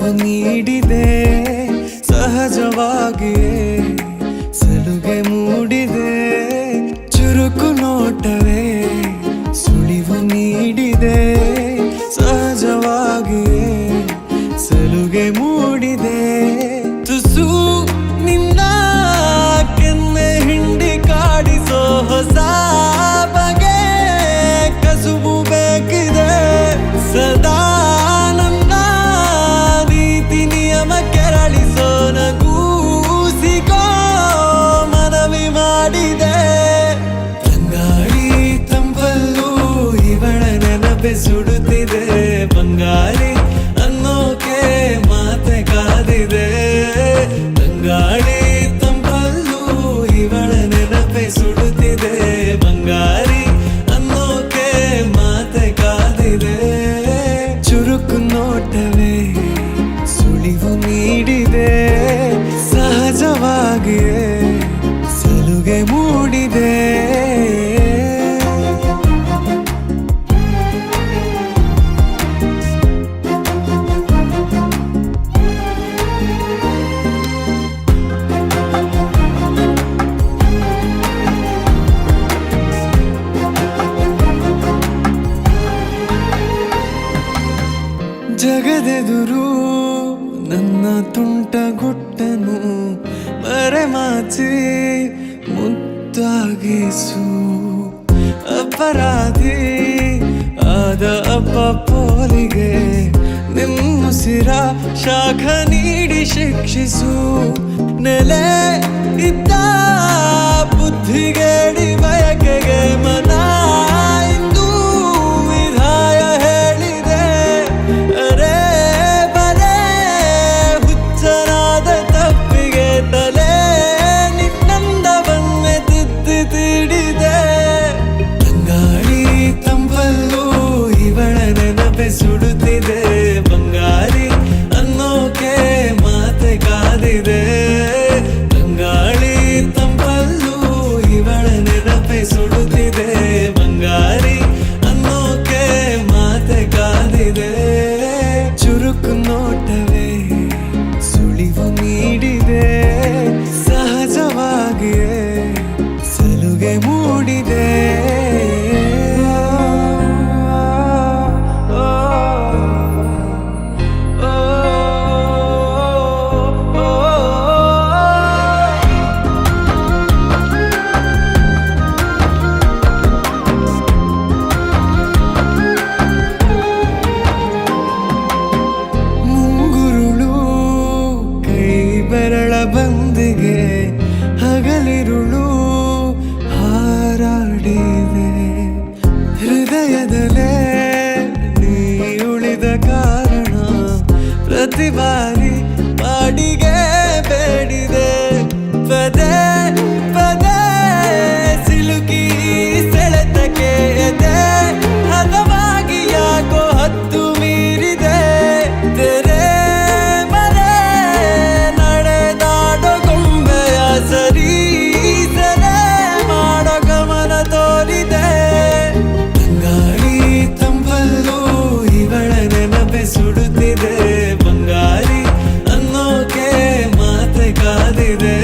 ಸುಳಿವು ನೀಡಿದೆ ಸಹಜವಾಗಿಯೇ ಸಲುಗೆ ಮೂಡಿದೆ ಚುರುಕು ನೋಟವೇ ಸುಳಿವು ನೀಡಿದೆ ಸಹಜವಾಗಿಯೇ ಸಲುಗೆ ಮೂಡಿದೆ ತುಸು ನಿನ್ನ ಕೆನ್ನೆ ಹಿಂಡಿ ಕಾಡಿಸೋ ಹೊಸ ಬಗೆ ಕಸುಬು ಬೇಕಿದೆ ಸದಾ ನನ್ನ ನೀತಿ ನಿಯಮ ಕೆರಳಿಸೋ ನಗೂಸಿಕೋ ಮನವಿ ಮಾಡಿದೆ ತಂಗಾಳಿ ತಂಪಲ್ಲೂ ಇವಳ ನೆನಪೆ ಸುಡುತ್ತಿದೆ ಬಂಗಾರಿ ಅನ್ನೋಕೆ ಮಾತೆ ಕಾದಿದೆ ತಂಗಾಳಿ ತಂಪಲ್ಲೂ ಇವಳ ನೆನಪೆ ಸುಡುತ್ತಿದೆ ಬಂಗಾರಿ ಅನ್ನೋಕೆ ಮಾತೆ ಕಾದಿದೆ ಚುರುಕು ನೋಟವೇ ಸುಳಿವು ನೀಡಿದೆ ಸಹಜವಾಗಿಯೇ ಸಲುಗೆ ಮೂಡಿದೆ ಜಗದೆದುರು ನನ್ನ ತುಂಟ ಗುಟ್ಟನು ಮರೆಮಾಚಿ ಮುದ್ದಾಗಿಸು ಅಪರಾಧಿ ಆದ ಅಪ್ಪ ಪೋಲಿಗೆ ನಿಮ್ಮುಸಿರ ಶಾಖ ನೀಡಿ ಶಿಕ್ಷಿಸು ನೆಲೆ ಇದ್ದ ಬುದ್ಧಿಗೇಡಿ ಬಯಕೆಗೆ ಮನ ಇಂದು ವಿಧಾಯ ಹೇಳಿದೆ ಅರೆ ಬರೇ ಹುಚ್ಚನಾದ ತಪ್ಪಿಗೆ ತಲೆ ನಿನ್ನಂದವನ್ನೇ ತಿದ್ದಿ ತೀಡಿದೆ ತಂಗಾಳಿ ತಂಪಲ್ಲೂ ಇವಳ ನೆನಪೆ ಸುಡುತ್ತಿದೆ ಬಂಗಾರಿ ಅನ್ನೋಕೆ ಮಾತೆ ಕಾದಿದೆ ತಂಗಾಳಿ ತಂಪಲ್ಲೂ ಇವಳ ನೆನಪೆ ಸುಡುತ್ತಿದೆ ಬಂಗಾರಿ ಅನ್ನೋಕೆ ಮಾತೆ ಕಾದಿದೆ ಚುರುಕು ನೋಟವೇ ಸುಳಿವು ನೀಡಿದೆ ಸಹಜವಾಗಿಯೇ ಸಲುಗೆ ಮೂಡಿದೆ ಬೆರಳ ಬಂದಿಗೆ ಹಗಲಿರುಳು ಹಾರಾಡಿದೆ ಹೃದಯದಲ್ಲೇ ನೀ ಉಳಿದ ಕಾರಣ ಪ್ರತಿ ಬಾರಿ ಬಾಡಿಗೆ ಬೇಡಿದೆ ಪದೇ ಪದೇ ಸಿಲುಕಿ ಸೆಳೆತಕ್ಕೆ ಎದೆ ಹದವಾಗಿ ಯಾಕೋ ಹತ್ತು ಮೀರಿದೆ ತೆರೆ ಸರಿ ಸರೆ ಮಾಡೋ ಗಮನ ತೋರಿದೆ ತಂಗಾಳಿ ತಂಪಲ್ಲೂ ಇವಳ ನೆನಪೆ ಸುಡುತ್ತಿದೆ ಬಂಗಾರಿ ಅನ್ನೋಕೆ ಮಾತೆ ಕಾದಿದೆ